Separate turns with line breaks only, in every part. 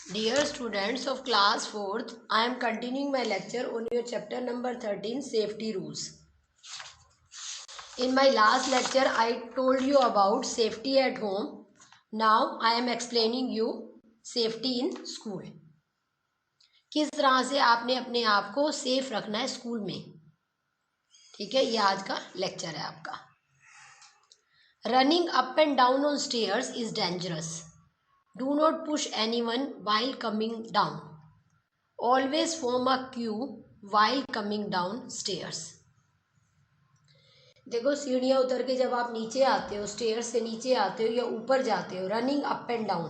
Dear students of class 4th, I am continuing my lecture on your chapter number 13, Safety Rules. In my last lecture, I told you about safety at home. Now, I am explaining you safety in school. किस तरह से आपने अपने आप को safe रखना है school में. ठीक है, ये आज का लेक्चर है आपका. Running up and down on stairs is dangerous. Do not push anyone while coming down. Always form a queue while coming down stairs. देखो, सीढ़ियाँ उतर के जब आप नीचे आते हो, स्टेयर से नीचे आते हो या ऊपर जाते हो, running up and down.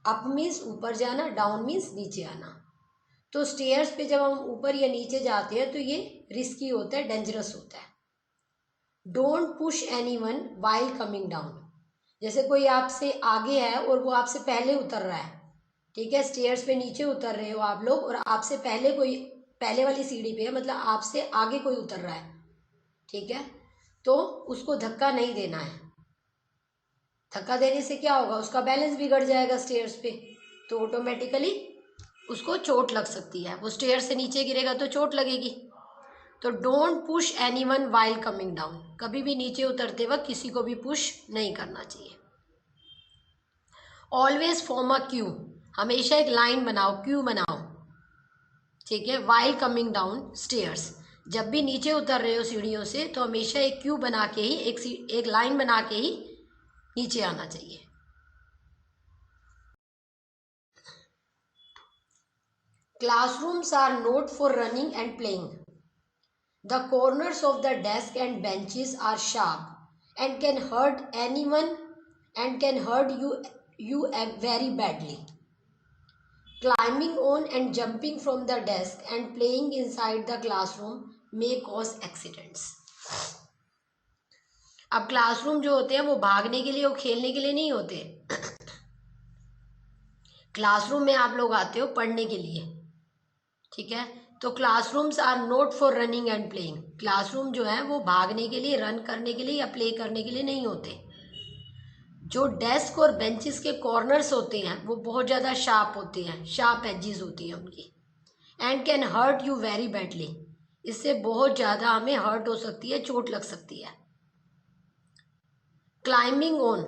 Up means ऊपर जाना, डाउन मीन्स नीचे आना. तो स्टेयर्स पे जब हम ऊपर या नीचे जाते हैं तो ये रिस्की होता है, डेंजरस होता है. Don't push anyone while coming down. जैसे कोई आपसे आगे है और वो आपसे पहले उतर रहा है. ठीक है, स्टेयर्स पे नीचे उतर रहे हो आप लोग और आपसे पहले कोई पहले वाली सीढ़ी पे है, मतलब आपसे आगे कोई उतर रहा है. ठीक है, तो उसको धक्का नहीं देना है. धक्का देने से क्या होगा, उसका बैलेंस बिगड़ जाएगा स्टेयर्स पे, तो ऑटोमेटिकली उसको चोट लग सकती है. वो स्टेयर से नीचे गिरेगा तो चोट लगेगी. तो don't push anyone while coming down. कभी भी नीचे उतरते वक्त किसी को भी पुश नहीं करना चाहिए. Always form a Q. हमेशा एक लाइन बनाओ, क्यू बनाओ. ठीक है, व्हाइल कमिंग डाउन स्टेयर्स. जब भी नीचे उतर रहे हो सीढ़ियों से तो हमेशा एक क्यू बना के ही, एक लाइन बना के ही नीचे आना चाहिए. Classrooms are not for running and playing. The corners of the desk and benches are sharp and can hurt anyone and can hurt you very badly. Climbing on and jumping from the desk and playing inside the classroom may cause accidents. अब classroom जो होते हैं वो भागने के लिए और खेलने के लिए नहीं होते. क्लासरूम में आप लोग आते हो पढ़ने के लिए. ठीक है, तो classrooms are not for running and playing. Classroom जो है वो भागने के लिए, रन करने के लिए या प्ले करने के लिए नहीं होते. जो डेस्क और बेंचेस के कॉर्नर्स होते हैं वो बहुत ज़्यादा शार्प होते हैं, शार्प एजेस होती हैं उनकी. And can hurt you very badly. इससे बहुत ज़्यादा हमें हर्ट हो सकती है, चोट लग सकती है. Climbing on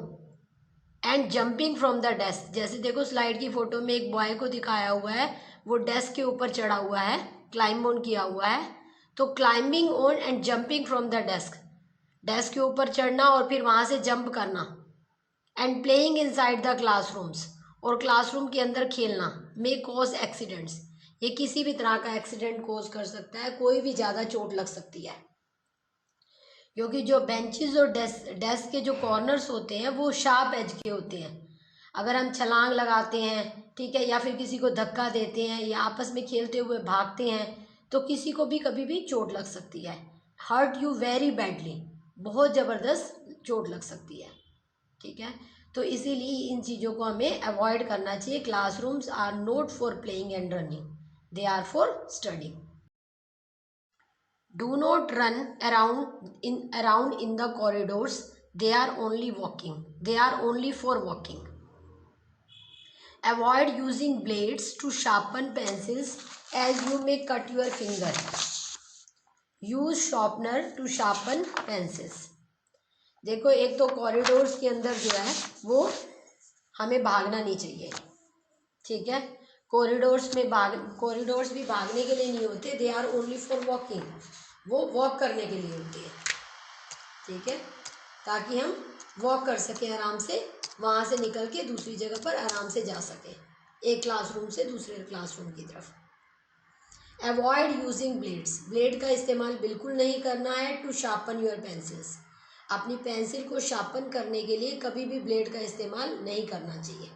and jumping from the desk. जैसे देखो स्लाइड की फोटो में एक बॉय को दिखाया हुआ है, वो डेस्क के ऊपर चढ़ा हुआ है, क्लाइंब ऑन किया हुआ है. तो climbing on and jumping from the desk, desk के ऊपर चढ़ना और फिर वहाँ से जंप करना. And playing inside the classrooms, और क्लासरूम के अंदर खेलना. May cause accidents. ये किसी भी तरह का एक्सीडेंट कॉज कर सकता है, कोई भी ज़्यादा चोट लग सकती है. क्योंकि जो बेंचेस और डेस्क के जो कॉर्नर्स होते हैं वो शार्प एज के होते हैं. अगर हम छलांग लगाते हैं, ठीक है, या फिर किसी को धक्का देते हैं या आपस में खेलते हुए भागते हैं तो किसी को भी कभी भी चोट लग सकती है. Hurt you very badly. बहुत ज़बरदस्त चोट लग सकती है. ठीक है, तो इसीलिए इन चीज़ों को हमें अवॉइड करना चाहिए. Classrooms are not for playing and running, they are for studying. Do not run around in the corridors, they are only for walking. Avoid using blades to sharpen pencils as you may cut your finger. Use sharpener to sharpen pencils. देखो, एक तो corridors के अंदर जो है वो हमें भागना नहीं चाहिए. ठीक है, कॉरिडोर्स भी भागने के लिए नहीं होते, they are only for walking. वो वॉक करने के लिए होते हैं. ठीक है, ताकि हम वॉक कर सकें आराम से, वहाँ से निकल के दूसरी जगह पर आराम से जा सकें, एक क्लासरूम से दूसरे क्लासरूम की तरफ. Avoid using blades. ब्लेड का इस्तेमाल बिल्कुल नहीं करना है. To sharpen your pencils. अपनी पेंसिल को शार्पन करने के लिए कभी भी ब्लेड का इस्तेमाल नहीं करना चाहिए.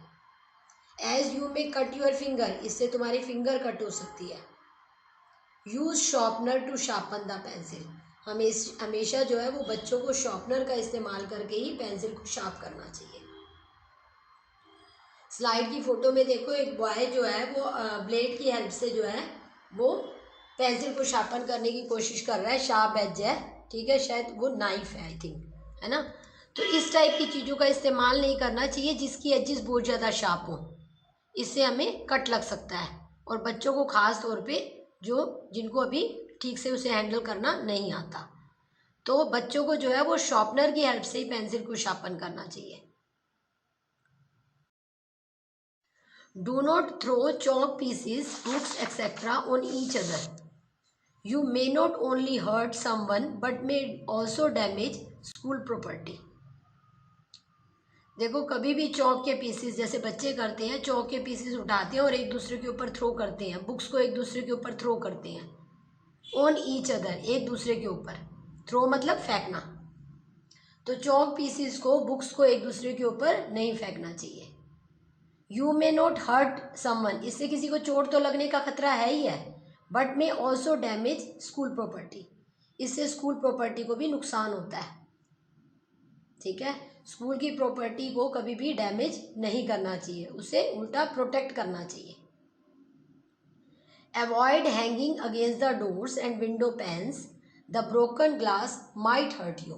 As you may cut your finger. इससे तुम्हारी फिंगर कट हो सकती है. Use sharpener to sharpen the pencil. हमेशा जो है वो बच्चों को शार्पनर का इस्तेमाल करके ही पेंसिल को शार्प करना चाहिए. स्लाइड की फोटो में देखो, एक बॉय जो है वो ब्लेड की हेल्प से जो है वो पेंसिल को शार्पन करने की कोशिश कर रहा है. शार्प एज है, ठीक है, शायद वो नाइफ है, आई थिंक, है ना. तो इस टाइप की चीज़ों का इस्तेमाल नहीं करना चाहिए जिसकी एजेस बहुत ज़्यादा शार्प हो. इससे हमें कट लग सकता है, और बच्चों को खास तौर पे जिनको अभी ठीक से उसे हैंडल करना नहीं आता, तो बच्चों को जो है वो शार्पनर की हेल्प से ही पेंसिल को शार्पन करना चाहिए। Do not throw chalk pieces, books etcetera on each other. You may not only hurt someone but may also damage school property. देखो कभी भी चौक के पीसेस, जैसे बच्चे करते हैं, चौक के पीसेस उठाते हैं और एक दूसरे के ऊपर थ्रो करते हैं, बुक्स को एक दूसरे के ऊपर थ्रो करते हैं, ऑन ईच अदर, एक दूसरे के ऊपर, थ्रो मतलब फेंकना, तो चौक पीसेस को, बुक्स को एक दूसरे के ऊपर नहीं फेंकना चाहिए। You may not hurt someone, इससे किसी को चोट तो लगने का खतरा है ही है, but may also damage school property, इससे स्कूल प्रॉपर्टी को भी नुकसान होता है। ठीक है, स्कूल की प्रॉपर्टी को कभी भी डैमेज नहीं करना चाहिए, उसे उल्टा प्रोटेक्ट करना चाहिए। Avoid hanging against the doors and window panes, the broken glass might hurt you.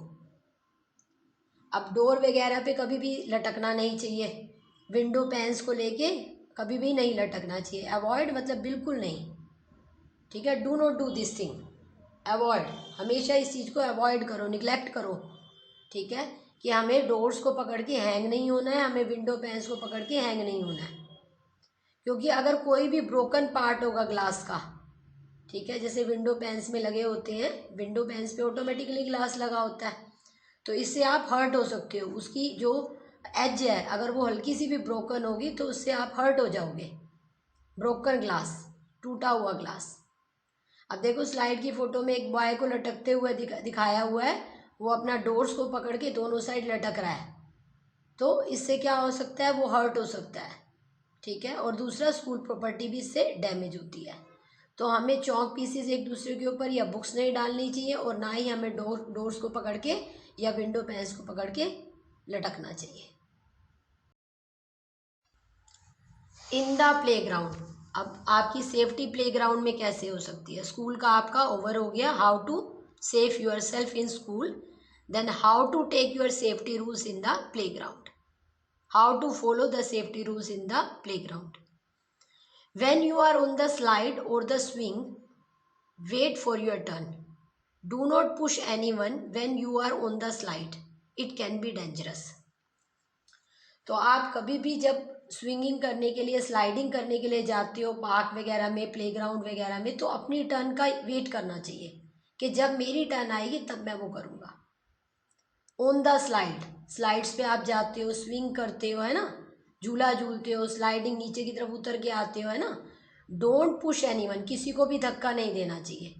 अब डोर वगैरह पे कभी भी लटकना नहीं चाहिए, विंडो पैन्स को लेके कभी भी नहीं लटकना चाहिए। अवॉइड मतलब बिल्कुल नहीं, ठीक है, do not do this thing, avoid, हमेशा इस चीज़ को अवॉइड करो, निगलेक्ट करो। ठीक है, कि हमें डोर्स को पकड़ के हैंग नहीं होना है, हमें विंडो पैन्स को पकड़ के हैंग नहीं होना है, क्योंकि अगर कोई भी ब्रोकन पार्ट होगा ग्लास का, ठीक है, जैसे विंडो पैन्स में लगे होते हैं, विंडो पैन्स पे ऑटोमेटिकली ग्लास लगा होता है, तो इससे आप हर्ट हो सकते हो। उसकी जो एज है अगर वो हल्की सी भी ब्रोकन होगी तो उससे आप हर्ट हो जाओगे। ब्रोकन ग्लास, टूटा हुआ ग्लास। अब देखो स्लाइड की फोटो में एक बॉय को लटकते हुए दिखाया हुआ है, वो अपना डोर्स को पकड़ के दोनों साइड लटक रहा है, तो इससे क्या हो सकता है, वो हर्ट हो सकता है। ठीक है, और दूसरा स्कूल प्रॉपर्टी भी इससे डैमेज होती है। तो हमें चौक पीसेस एक दूसरे के ऊपर या बुक्स नहीं डालनी चाहिए, और ना ही हमें डोर्स को पकड़ के या विंडो पैन्स को पकड़ के लटकना चाहिए। इन द प्लेग्राउंड, अब आपकी सेफ्टी प्लेग्राउंड में कैसे हो सकती है? स्कूल का आपका ओवर हो गया, how to safe yourself in school, then how to take your safety rules in the playground, how to follow the safety rules in the playground. When you are on the slide or the swing, wait for your turn. Do not push anyone when you are on the slide. It can be dangerous. तो आप कभी भी जब swinging करने के लिए, sliding करने के लिए जाते हो पार्क वगैरह में, प्लेग्राउंड वगैरह में, तो अपनी टर्न का वेट करना चाहिए कि जब मेरी टर्न आएगी तब मैं वो करूँगा। ऑन द स्लाइड, स्लाइड्स पे आप जाते हो, स्विंग करते हो, है ना, झूला झूलते हो, स्लाइडिंग नीचे की तरफ उतर के आते हो, है ना। डोंट पुश एनीवन, किसी को भी धक्का नहीं देना चाहिए।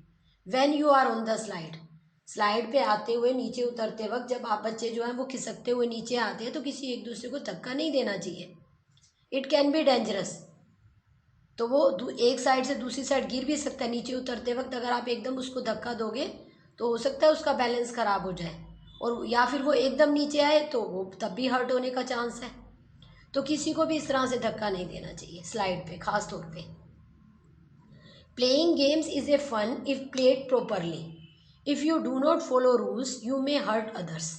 When you are on the slide, slide पे आते हुए, नीचे उतरते वक्त जब आप बच्चे जो हैं वो खिसकते हुए नीचे आते हैं, तो किसी एक दूसरे को धक्का नहीं देना चाहिए। इट कैन बी डेंजरस, तो वो एक साइड से दूसरी साइड गिर भी सकता है नीचे उतरते वक्त। अगर आप एकदम उसको धक्का दोगे तो हो सकता है उसका बैलेंस खराब हो जाए, और या फिर वो एकदम नीचे आए तो वो तब भी हर्ट होने का चांस है। तो किसी को भी इस तरह से धक्का नहीं देना चाहिए स्लाइड पे, खास तौर पे। Playing games is a fun if played properly, if you do not follow rules you may hurt others.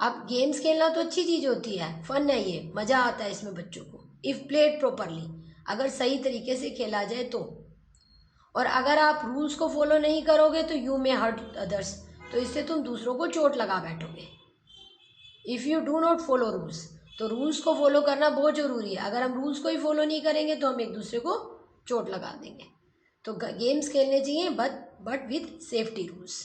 अब गेम्स खेलना तो अच्छी चीज होती है, फन है, ये मजा आता है इसमें बच्चों को। इफ प्लेड प्रॉपरली, अगर सही तरीके से खेला जाए तो, और अगर आप रूल्स को फॉलो नहीं करोगे तो यू मे हर्ट अदर्स, तो इससे तुम दूसरों को चोट लगा बैठोगे। If you do not follow rules, तो रूल्स को फॉलो करना बहुत ज़रूरी है। अगर हम रूल्स को ही फॉलो नहीं करेंगे तो हम एक दूसरे को चोट लगा देंगे। तो गेम्स खेलने चाहिए but with safety rules.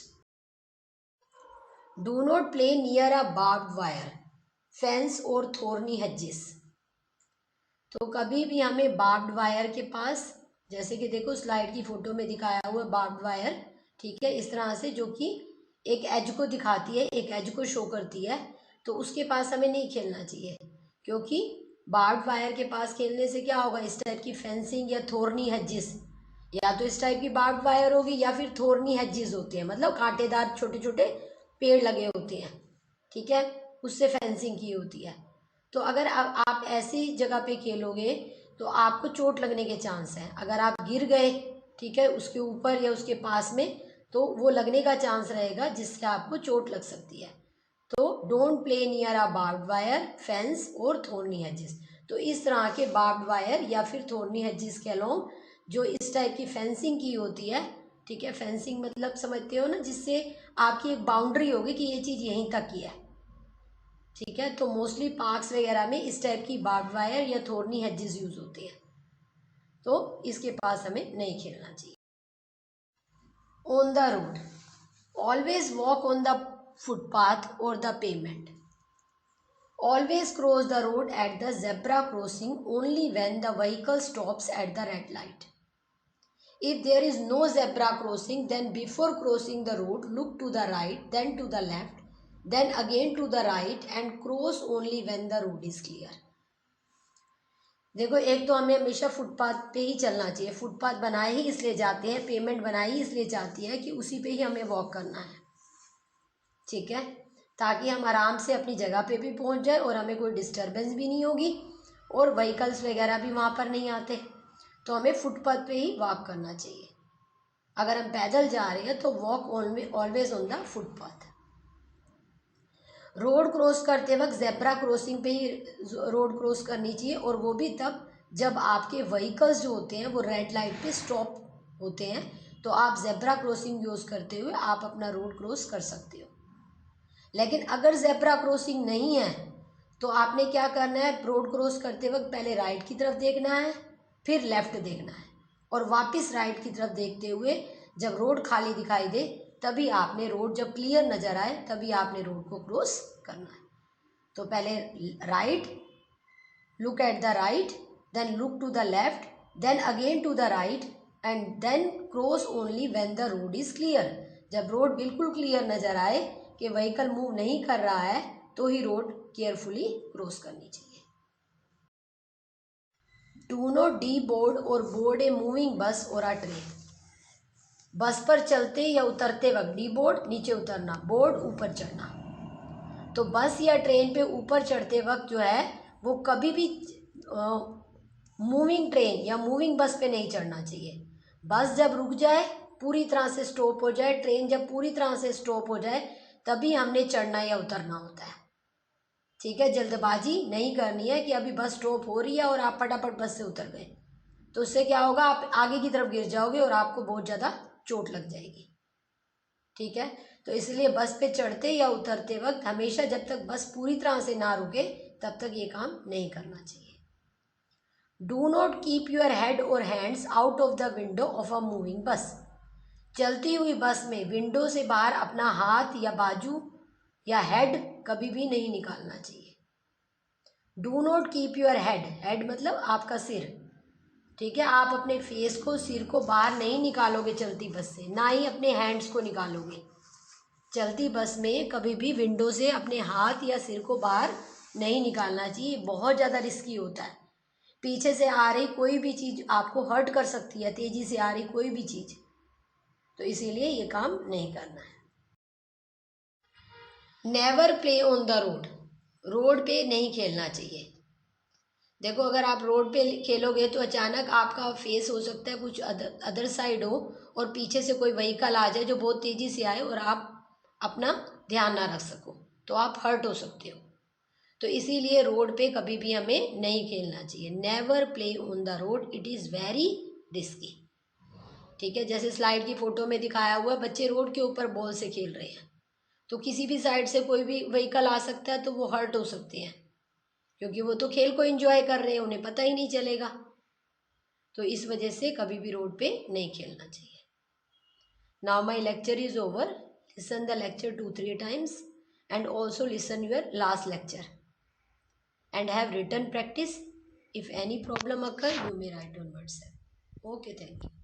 Do not play near a barbed wire, fence और थोर्नी हेजेस। तो कभी भी हमें बार्ब्ड वायर के पास, जैसे कि देखो स्लाइड की फोटो में दिखाया हुआ बार्ब्ड वायर, ठीक है, इस तरह से, जो कि एक एज को दिखाती है, एक एज को शो करती है, तो उसके पास हमें नहीं खेलना चाहिए, क्योंकि बार्ब्ड वायर के पास खेलने से क्या होगा, इस टाइप की फेंसिंग या थोर्नी हेजिस, या तो इस टाइप की बार्ब्ड वायर होगी या फिर थोर्नी हेजिस होते हैं, मतलब कांटेदार छोटे छोटे पेड़ लगे होते हैं, ठीक है, उससे फेंसिंग की होती है। तो अगर आप ऐसी जगह पे खेलोगे तो आपको चोट लगने के चांस हैं। अगर आप गिर गए, ठीक है, उसके ऊपर या उसके पास में, तो वो लगने का चांस रहेगा जिससे आपको चोट लग सकती है। तो don't play near a barbed wire, fence और थोर्नी हेजेस। तो इस तरह के बार्ब्ड वायर या फिर थोर्नी हेजिस के अलोंग जो इस टाइप की फेंसिंग की होती है, ठीक है, फेंसिंग मतलब समझते हो ना, जिससे आपकी एक बाउंड्री होगी कि ये चीज़ यहीं तक की है, ठीक है। तो मोस्टली पार्क्स वगैरह में इस टाइप की बार्ब्ड वायर या थोर्नी हेजिस यूज होती है, तो इसके पास हमें नहीं खेलना चाहिए। On the road, always walk on the footpath और the pavement. Always cross the road at the zebra crossing only when the vehicle stops at the red light. If there is no zebra crossing, then before crossing the road, look to the right, then to the left, then again to the right and cross only when the road is clear. देखो, एक तो हमें हमेशा footpath पे ही चलना चाहिए। Footpath बनाए ही इसलिए जाते हैं, पेमेंट बनाई ही इसलिए जाती है कि उसी पे ही हमें वॉक करना है, ठीक है, ताकि हम आराम से अपनी जगह पे भी पहुंच जाए और हमें कोई डिस्टरबेंस भी नहीं होगी और व्हीकल्स वगैरह भी वहाँ पर नहीं आते। तो हमें फुटपाथ पे ही वॉक करना चाहिए। अगर हम पैदल जा रहे हैं तो walk always on the footpath. Road cross करते वक्त जेब्रा क्रॉसिंग पे ही रोड क्रॉस करनी चाहिए, और वो भी तब जब आपके व्हीकल्स जो होते हैं वो रेड लाइट पे स्टॉप होते हैं, तो आप जेब्रा क्रॉसिंग यूज़ करते हुए आप अपना रोड क्रॉस कर सकते हो। लेकिन अगर जेब्रा क्रॉसिंग नहीं है तो आपने क्या करना है, रोड क्रॉस करते वक्त पहले राइट की तरफ देखना है, फिर लेफ़्ट देखना है, और वापस राइट की तरफ देखते हुए जब रोड खाली दिखाई दे तभी आपने, रोड जब क्लियर नज़र आए तभी आपने रोड को क्रॉस करना है। तो पहले right, look at the right, then look to the left, then again to the right and then cross only when the road is clear. जब रोड बिल्कुल क्लियर नज़र आए कि व्हीकल मूव नहीं कर रहा है तो ही रोड केयरफुली क्रॉस करनी चाहिए। डू नॉट डी बोर्ड और बोर्ड ए मूविंग बस और अ ट्रेन। बस पर चलते या उतरते वक्त डी बोर्ड नीचे उतरना, बोर्ड ऊपर चढ़ना। तो बस या ट्रेन पे ऊपर चढ़ते वक्त जो है वो कभी भी मूविंग ट्रेन या मूविंग बस पे नहीं चढ़ना चाहिए। बस जब रुक जाए, पूरी तरह से स्टॉप हो जाए, ट्रेन जब पूरी तरह से स्टॉप हो जाए तभी हमने चढ़ना या उतरना होता है, ठीक है। जल्दबाजी नहीं करनी है कि अभी बस स्टॉप हो रही है और आप फटाफट बस से उतर गए, तो उससे क्या होगा, आप आगे की तरफ गिर जाओगे और आपको बहुत ज़्यादा चोट लग जाएगी, ठीक है। तो इसलिए बस पे चढ़ते या उतरते वक्त हमेशा जब तक बस पूरी तरह से ना रुके तब तक ये काम नहीं करना चाहिए। Do not keep your head और hands out of the window of a moving bus. चलती हुई बस में विंडो से बाहर अपना हाथ या बाजू या हेड कभी भी नहीं निकालना चाहिए। Do not keep your head, head मतलब आपका सिर, ठीक है। आप अपने फेस को, सिर को बाहर नहीं निकालोगे चलती बस से, ना ही अपने हैंड्स को निकालोगे। चलती बस में कभी भी विंडो से अपने हाथ या सिर को बाहर नहीं निकालना चाहिए, बहुत ज़्यादा रिस्की होता है। पीछे से आ रही कोई भी चीज़ आपको हर्ट कर सकती है, तेज़ी से आ रही कोई भी चीज़, तो इसीलिए ये काम नहीं करना है। Never play on the road, road पे नहीं खेलना चाहिए। देखो, अगर आप रोड पे खेलोगे तो अचानक आपका फेस हो सकता है कुछ अदर साइड हो और पीछे से कोई व्हीकल आ जाए जो बहुत तेज़ी से आए और आप अपना ध्यान ना रख सको, तो आप हर्ट हो सकते हो। तो इसीलिए रोड पे कभी भी हमें नहीं खेलना चाहिए। Never play on the road, it is very risky, ठीक है। जैसे स्लाइड की फ़ोटो में दिखाया हुआ है, बच्चे रोड के ऊपर बॉल से खेल रहे हैं, तो किसी भी साइड से कोई भी व्हीकल आ सकता है तो वो हर्ट हो सकते हैं, क्योंकि वो तो खेल को एंजॉय कर रहे हैं, उन्हें पता ही नहीं चलेगा। तो इस वजह से कभी भी रोड पे नहीं खेलना चाहिए। Now my lecture is over. Listen the lecture 2-3 times and also listen your last lecture and have written practice. If any problem occur, you may write on WhatsApp. Okay, thank you.